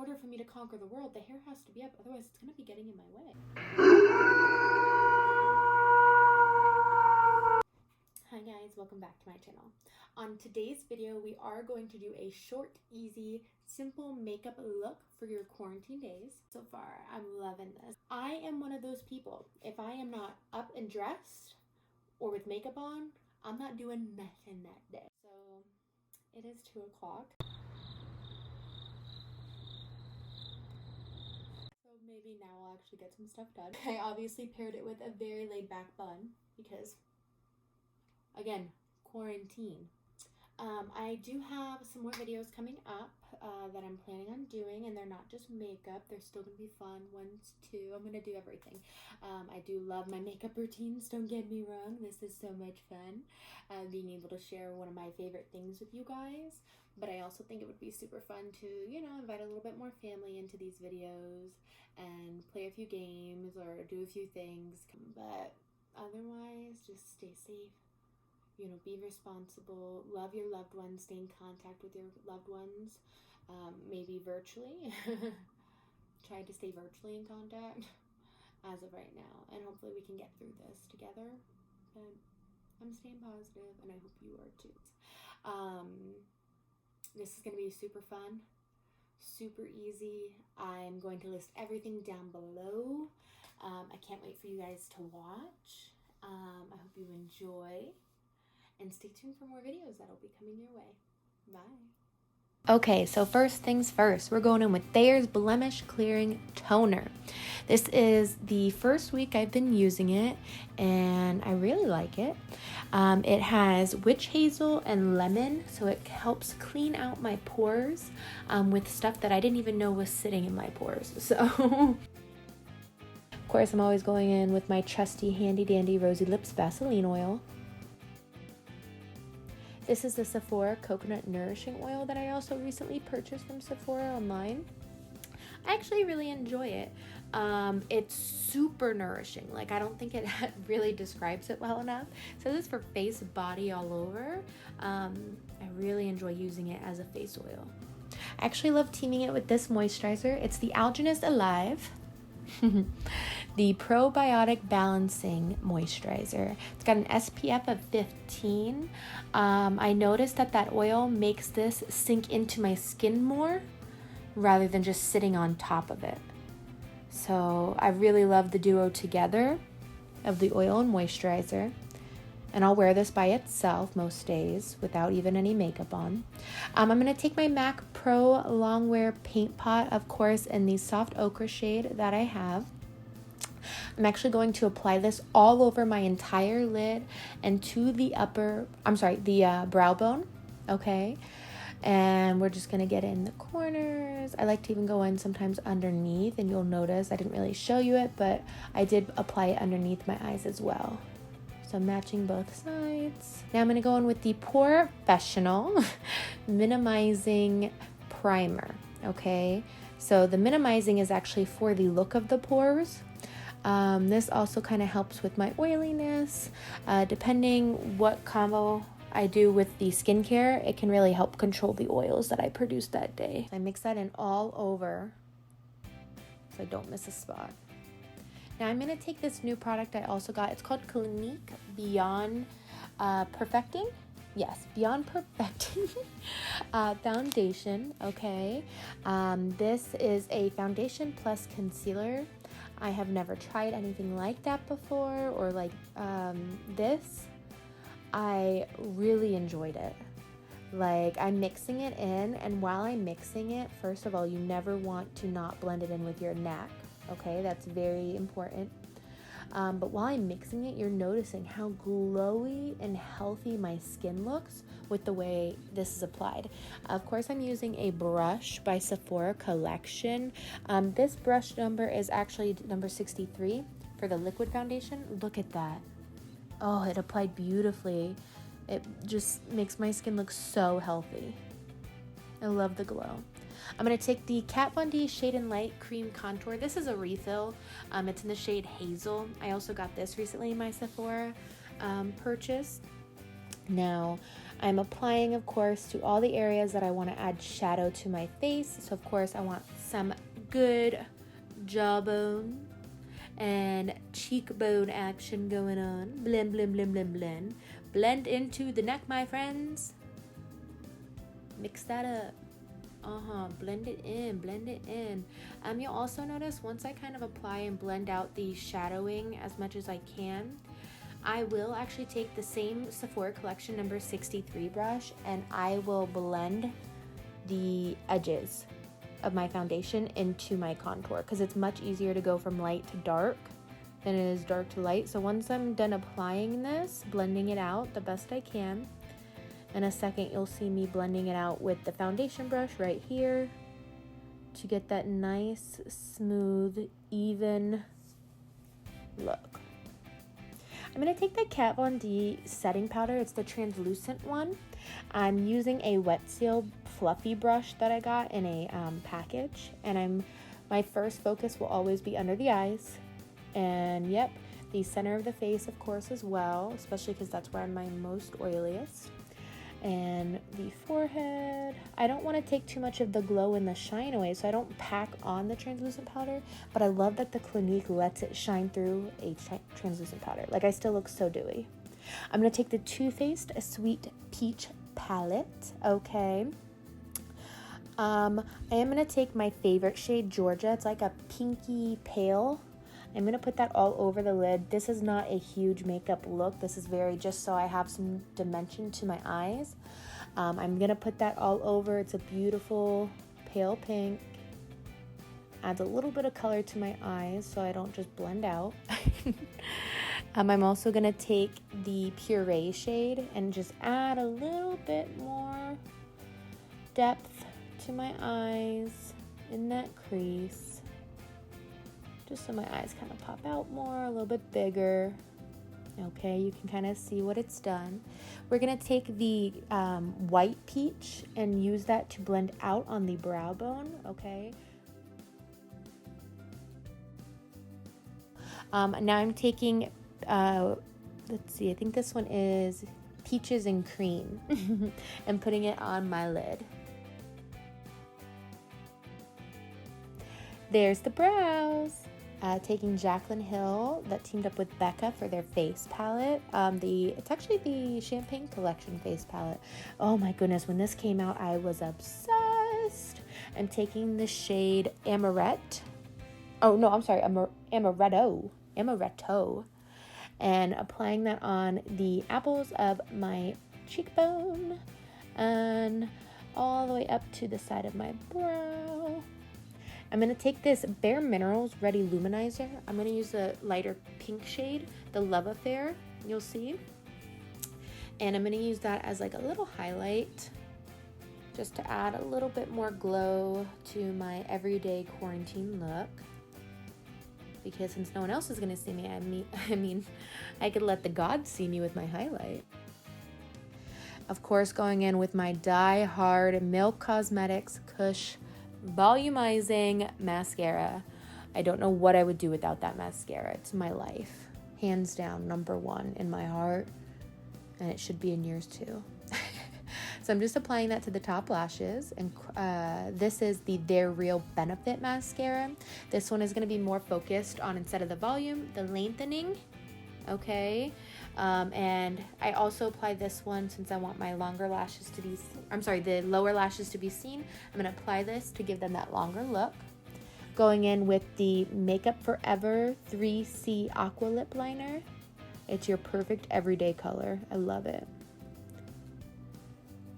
order for me to conquer the world, the hair has to be up, otherwise it's going to be getting in my way. Hi guys, welcome back to my channel. On today's video, we are going to do a short, easy, simple makeup look for your quarantine days. So far, I'm loving this. I am one of those people, if I am not up and dressed or with makeup on, I'm not doing nothing that day. So it is 2 o'clock. So maybe now I'll actually get some stuff done. I obviously paired it with a very laid back bun because, again, quarantine. I do have some more videos coming up that I'm planning on doing, and they're not just makeup. They're still going to be fun ones too. I'm going to do everything. I do love my makeup routines, don't get me wrong. This is so much fun, being able to share one of my favorite things with you guys. But I also think it would be super fun to, you know, invite a little bit more family into these videos and play a few games or do a few things. But otherwise, just stay safe. You know, be responsible, love your loved ones, stay in contact with your loved ones, maybe virtually. Try to stay virtually in contact as of right now, and hopefully we can get through this together. But I'm staying positive, and I hope you are too. This is going to be super fun, super easy. I'm going to list everything down below. I can't wait for you guys to watch. I hope you enjoy. And stay tuned for more videos that'll be coming your way. Bye. Okay, so first things first, we're going in with Thayers-Blemish Clearing Toner. This is the first week I've been using it, and I really like it. It has witch hazel and lemon, so it helps clean out my pores with stuff that I didn't even know was sitting in my pores. So, of course, I'm always going in with my trusty handy-dandy Rosy Lips Vaseline oil. This is the Sephora Coconut Nourishing Oil that I also recently purchased from Sephora online. I actually really enjoy it. It's super nourishing. Like, I don't think it really describes it well enough. So this is for face, body, all over. I really enjoy using it as a face oil. I actually love teaming it with this moisturizer. It's the Algenist Alive. The Probiotic Balancing Moisturizer. It's got an SPF of 15. I noticed that oil makes this sink into my skin more rather than just sitting on top of it. So I really love the duo together of the oil and moisturizer. And I'll wear this by itself most days without even any makeup on. I'm going to take my MAC Pro Longwear paint pot, of course, in the soft ochre shade that I have. I'm actually going to apply this all over my entire lid and to the brow bone, okay? And we're just going to get in the corners. I like to even go in sometimes underneath, and you'll notice I didn't really show you it, but I did apply it underneath my eyes as well. So matching both sides. Now I'm going to go in with the Benefit-Porefessional Minimizing Primer, okay? So the minimizing is actually for the look of the pores. This also kind of helps with my oiliness. Depending what combo I do with the skincare, it can really help control the oils that I produce that day. I mix that in all over so I don't miss a spot. Now I'm going to take this new product I also got. It's called Clinique Beyond Perfecting. Yes, Beyond Perfecting foundation, okay? This is a foundation plus concealer. I have never tried anything like that before, or like this. I really enjoyed it. Like, I'm mixing it in, and while I'm mixing it, first of all, you never want to not blend it in with your neck. Okay, that's very important. But while I'm mixing it, you're noticing how glowy and healthy my skin looks with the way this is applied. Of course, I'm using a brush by Sephora Collection. This brush number is actually number 63 for the liquid foundation. Look at that. Oh, it applied beautifully. It just makes my skin look so healthy. I love the glow. I'm going to take the Kat Von D Shade+Light Cream Contour. This is a refill. It's in the shade Hazel. I also got this recently in my Sephora purchase. Now, I'm applying, of course, to all the areas that I want to add shadow to my face. So, of course, I want some good jawbone and cheekbone action going on. Blend, blend, blend, blend, blend. Blend into the neck, my friends. Mix that up. Blend it in, blend it in. You'll also notice once I kind of apply and blend out the shadowing as much as I can, I will actually take the same Sephora collection number 63 brush and I will blend the edges of my foundation into my contour, because it's much easier to go from light to dark than it is dark to light. So once I'm done applying this, blending it out the best I can, in a second you'll see me blending it out with the foundation brush right here to get that nice, smooth, even look. I'm going to take the Kat Von D setting powder. It's the translucent one. I'm using a Wet Seal fluffy brush that I got in a package. And my first focus will always be under the eyes. And yep, the center of the face, of course, as well, especially because that's where I'm my most oiliest. And the forehead. I don't want to take too much of the glow and the shine away, so I don't pack on the translucent powder, but I love that the Clinique lets it shine through a translucent powder. Like, I still look so dewy. I'm going to take the Too Faced Sweet Peach palette, okay? I am going to take my favorite shade, Georgia. It's like a pinky pale. I'm going to put that all over the lid. This is not a huge makeup look. This is very just so I have some dimension to my eyes. I'm going to put that all over. It's a beautiful pale pink. Adds a little bit of color to my eyes so I don't just blend out. I'm also going to take the Puree shade and just add a little bit more depth to my eyes in that crease. Just so my eyes kind of pop out more, a little bit bigger. Okay, you can kind of see what it's done. We're going to take the white peach and use that to blend out on the brow bone, okay? Now I'm taking, let's see, I think this one is Peaches'n'Cream and putting it on my lid. There's the brows. Taking Jaclyn Hill that teamed up with Becca for their face palette. It's actually the Champagne Collection face palette. Oh my goodness, when this came out, I was obsessed. I'm taking the shade Amaretto. Oh no, I'm sorry, Amaretto. And applying that on the apples of my cheekbone and all the way up to the side of my brow. I'm going to take this Bare Minerals Ready Luminizer. I'm going to use a lighter pink shade, the Love Affair, you'll see. And I'm going to use that as like a little highlight just to add a little bit more glow to my everyday quarantine look. Because since no one else is going to see me, I mean, I could let the gods see me with my highlight. Of course, going in with my Die Hard Milk Cosmetics Kush volumizing mascara. I don't know what I would do without that mascara. It's my life. Hands down, #1 in my heart. And it should be in yours too. So I'm just applying that to the top lashes. And this is the They're Real Benefit mascara. This one is going to be more focused on, instead of the volume, the lengthening. Okay. And I also apply this one since I want my longer lashes to be, the lower lashes to be seen. I'm going to apply this to give them that longer look. Going in with the Makeup Forever 3C Aqua Lip Liner. It's your perfect everyday color. I love it.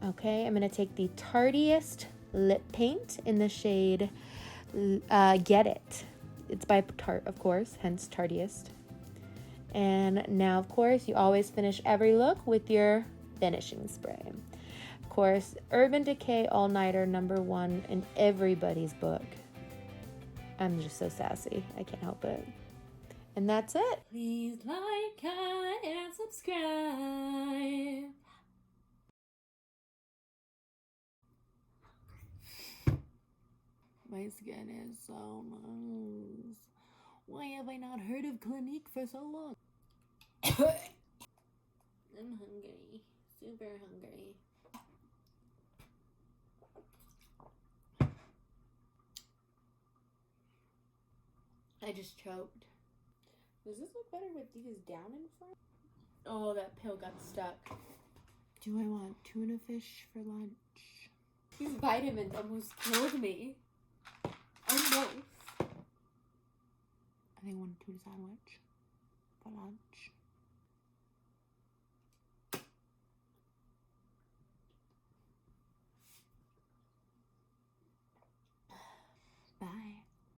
Okay, I'm going to take the Tartiest Lip Paint in the shade Get It. It's by Tarte, of course, hence Tartiest. And now, of course, you always finish every look with your finishing spray. Of course, Urban Decay All Nighter #1 in everybody's book. I'm just so sassy. I can't help it. And that's it. Please like, comment, and subscribe. My skin is so nice. Why have I not heard of Clinique for so long? I'm hungry. super hungry. I just choked. Does this look better with these down in front? Oh, that pill got stuck. Do I want tuna fish for lunch? These vitamins almost killed me. Almost. I think I want a tuna sandwich for lunch.